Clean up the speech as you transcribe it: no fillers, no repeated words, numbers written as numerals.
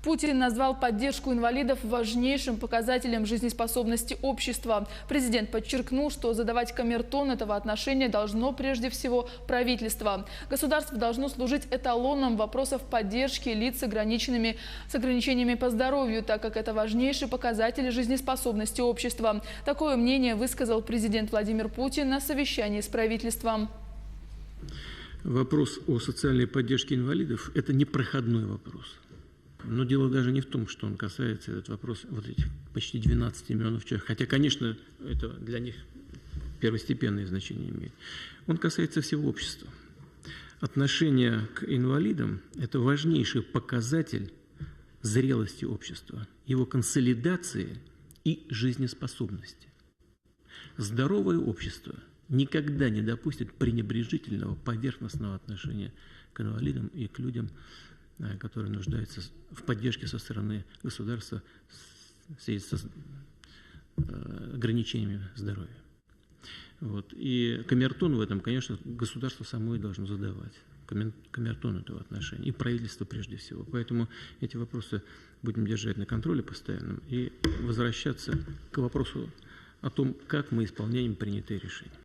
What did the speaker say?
Путин назвал поддержку инвалидов важнейшим показателем жизнеспособности общества. Президент подчеркнул, что задавать камертон этого отношения должно прежде всего правительство. Государство должно служить эталоном вопросов поддержки лиц с ограничениями по здоровью, так как это важнейший показатель жизнеспособности общества. Такое мнение высказал президент Владимир Путин на совещании с правительством. Вопрос о социальной поддержке инвалидов – это не проходной вопрос. Но дело даже не в том, что он касается, этот вопрос, вот этих почти 12 миллионов человек. Хотя, конечно, это для них первостепенное значение имеет. Он касается всего общества. Отношение к инвалидам – это важнейший показатель зрелости общества, его консолидации и жизнеспособности. Здоровое общество никогда не допустит пренебрежительного, поверхностного отношения к инвалидам и к людям, которые нуждаются в поддержке со стороны государства в связи с ограничениями здоровья. Вот. И камертон в этом, конечно, государство само и должно задавать. Камертон этого отношения. И правительство прежде всего. Поэтому эти вопросы будем держать на контроле постоянном и возвращаться к вопросу о том, как мы исполняем принятые решения.